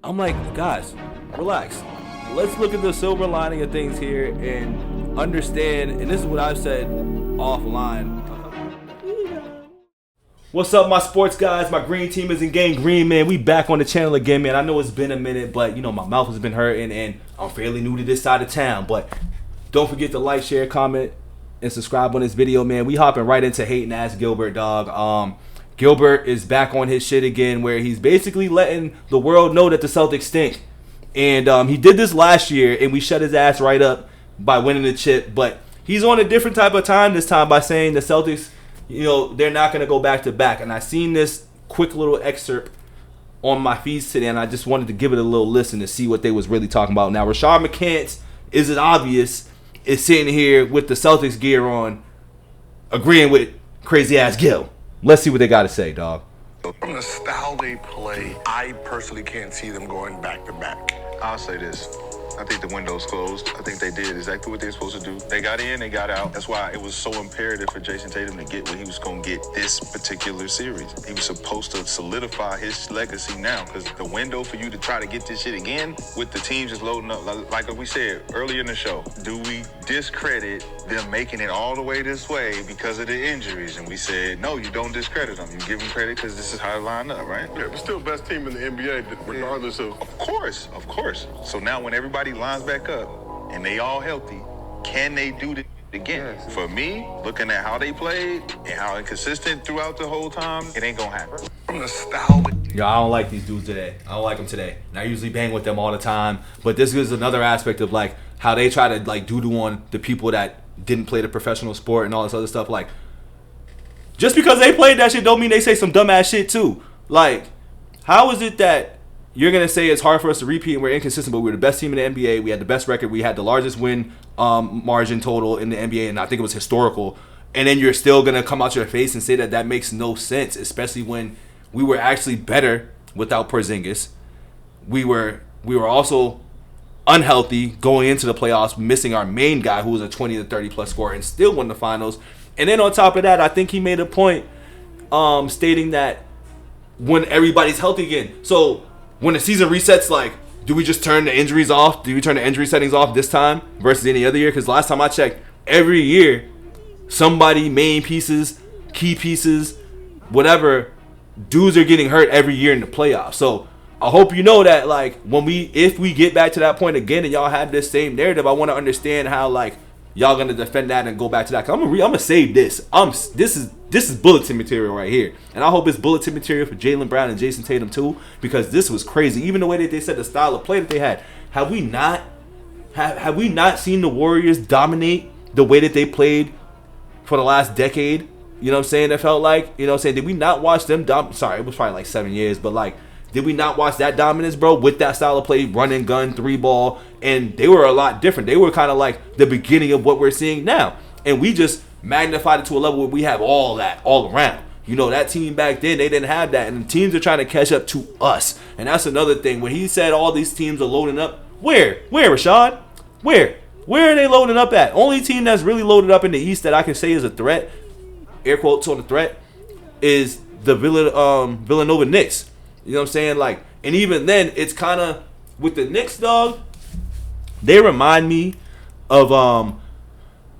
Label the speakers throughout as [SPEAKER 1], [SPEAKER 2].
[SPEAKER 1] I'm like, guys, relax. Let's look at the silver lining of things here and understand. And this is what I've said offline. What's up, my sports guys? My green team is in gang green, man. We back on the channel again, man. I know it's been a minute, but you know my mouth has been hurting, and I'm fairly new to this side of town. But don't forget to like, share, comment, and subscribe on this video, man. We hopping right into hating ass Gilbert, dog. Gilbert is back on his shit again, where he's basically letting the world know that the Celtics stink. And he did this last year, and we shut his ass right up by winning the chip. But he's on a different type of time this time by saying the Celtics, you know, they're not going to go back to back. And I seen this quick little excerpt on my feeds today, and I just wanted to give it a little listen to see what they was really talking about. Now, Rashad McCants, is it obvious, is sitting here with the Celtics gear on, agreeing with crazy-ass Gil. Let's see what they got to say, dog.
[SPEAKER 2] From the style they play, I personally can't see them going back to back.
[SPEAKER 3] I'll say this. I think the window's closed. I think they did exactly what they were supposed to do. They got in, they got out. That's why it was so imperative for Jason Tatum to get what he was going to get this particular series. He was supposed to solidify his legacy now, because the window for you to try to get this shit again with the teams is loading up. Like we said earlier in the show, do we discredit them making it all the way this way because of the injuries? And we said, no, you don't discredit them. You give them credit because this is how it lined up, right?
[SPEAKER 2] Yeah, we're still best team in the NBA, regardless of...
[SPEAKER 3] Of course. So now when everybody lines back up and they all healthy, can they do it again? Yes. For me, looking at how they played and how inconsistent throughout the whole time, it ain't gonna happen.
[SPEAKER 2] From the style...
[SPEAKER 1] Yo, I don't like these dudes today. I don't like them today. And I usually bang with them all the time. But this is another aspect of like how they try to like doo-doo on the people that didn't play the professional sport and all this other stuff. Like, just because they played that shit don't mean they say some dumbass shit too. Like, how is it that you're going to say it's hard for us to repeat and we're inconsistent, but we were the best team in the NBA. We had the best record. We had the largest win margin total in the NBA, and I think it was historical. And then you're still going to come out your face and say that that makes no sense, especially when we were actually better without Porzingis. We were also unhealthy going into the playoffs, missing our main guy who was a 20 to 30 plus scorer and still won the finals. And then on top of that, I think he made a point stating that when everybody's healthy again. So when the season resets, like, do we just turn the injuries off? Do we turn the injury settings off this time versus any other year? Because last time I checked, every year, somebody, main pieces, key pieces, whatever, dudes are getting hurt every year in the playoffs. So I hope you know that, like, if we get back to that point again and y'all have this same narrative, I want to understand how, like, y'all gonna defend that and go back to that. Cause I'm gonna save this. This is bulletin material right here, and I hope it's bulletin material for Jaylen Brown and Jason Tatum too, because this was crazy. Even the way that they said the style of play that they had, have we not seen the Warriors dominate the way that they played for the last decade? You know what I'm saying? It felt like, you know what I'm saying? Did we not watch them sorry, it was probably like 7 years, but like, did we not watch that dominance, bro, with that style of play, run and gun, three ball? And they were a lot different. They were kind of like the beginning of what we're seeing now. And we just magnified it to a level where we have all that all around. You know, that team back then, they didn't have that. And the teams are trying to catch up to us. And that's another thing. When he said all these teams are loading up, where, Rashad? Where are they loading up at? Only team that's really loaded up in the East that I can say is a threat, air quotes on the threat, is the Villanova Knicks. You know what I'm saying? Like, and even then, it's kind of, with the Knicks, dog, they remind me of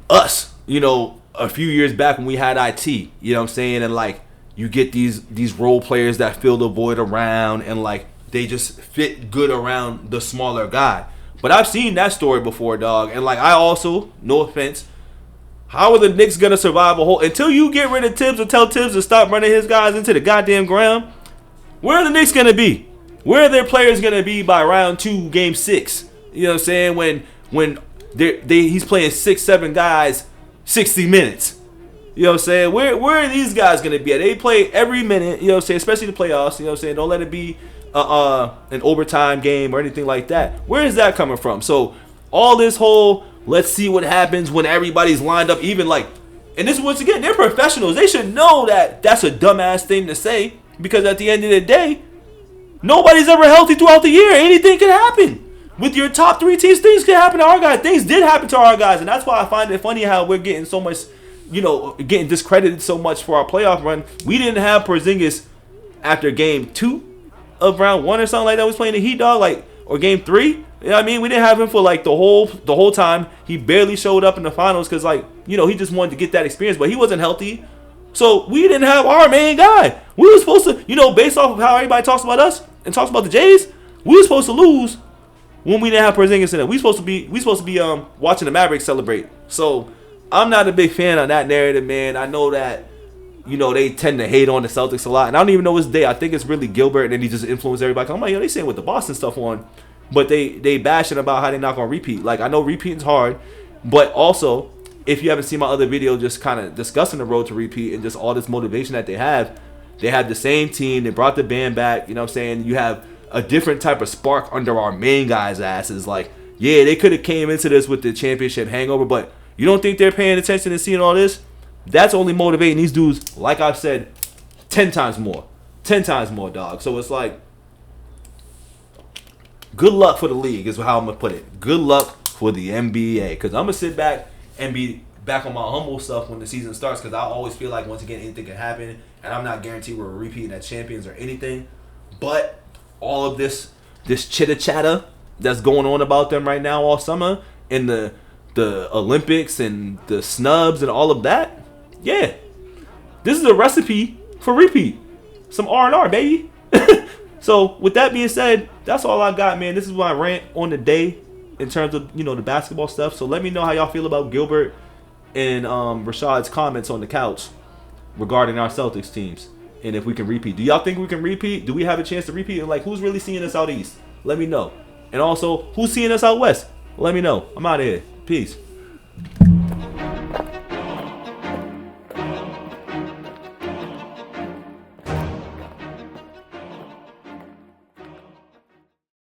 [SPEAKER 1] us, you know, a few years back when we had IT. You know what I'm saying? And, like, you get these role players that fill the void around, and, like, they just fit good around the smaller guy. But I've seen that story before, dog. And, like, I also, no offense, how are the Knicks going to survive a whole... Until you get rid of Tibbs or tell Tibbs to stop running his guys into the goddamn ground, where are the Knicks going to be? Where are their players going to be by round 2, game 6? You know what I'm saying? When he's playing 6-7 guys 60 minutes. You know what I'm saying? Where are these guys going to be at? They play every minute, you know what I'm saying? Especially the playoffs, you know what I'm saying? Don't let it be an overtime game or anything like that. Where is that coming from? So all this whole, let's see what happens when everybody's lined up, even like, and this, once again, they're professionals. They should know that that's a dumbass thing to say. Because at the end of the day, nobody's ever healthy throughout the year. Anything can happen. With your top 3 teams, things can happen to our guys. Things did happen to our guys. And that's why I find it funny how we're getting so much, you know, getting discredited so much for our playoff run. We didn't have Porzingis after game 2 of round 1 or something like that. Was playing the Heat, dog, like, or game 3. You know what I mean? We didn't have him for like the whole time. He barely showed up in the finals because, like, you know, he just wanted to get that experience, but he wasn't healthy. So we didn't have our main guy. We were supposed to, you know, based off of how everybody talks about us and talks about the Jays, we were supposed to lose when we didn't have Porzingis in it. We supposed to be watching the Mavericks celebrate. So I'm not a big fan of that narrative, man. I know that, you know, they tend to hate on the Celtics a lot, and I don't even know his day. I think it's really Gilbert, and then he just influenced everybody. I'm like, yo, they saying with the Boston stuff on, but they bashing about how they not gonna repeat. Like, I know repeating's hard, but also, if you haven't seen my other video, just kind of discussing the road to repeat and just all this motivation that they have the same team. They brought the band back. You know what I'm saying? You have a different type of spark under our main guys' asses. Like, yeah, they could have came into this with the championship hangover, but you don't think they're paying attention and seeing all this? That's only motivating these dudes, like I've said, 10 times more. 10 times more, dog. So it's like, good luck for the league is how I'm going to put it. Good luck for the NBA. Because I'm going to sit back and be back on my humble stuff when the season starts. Because I always feel like, once again, anything can happen. And I'm not guaranteed we're repeating as champions or anything. But all of this chitter-chatter that's going on about them right now all summer, in the Olympics and the snubs and all of that, yeah, this is a recipe for repeat. Some R&R, baby. So with that being said, that's all I got, man. This is my rant on the day in terms of, you know, the basketball stuff. So let me know how y'all feel about Gilbert and Rashad's comments on the couch regarding our Celtics teams, and if we can repeat. Do y'all think we can repeat? Do we have a chance to repeat? And, like, who's really seeing us out east? Let me know. And also, who's seeing us out west? Let me know. I'm out of here. Peace.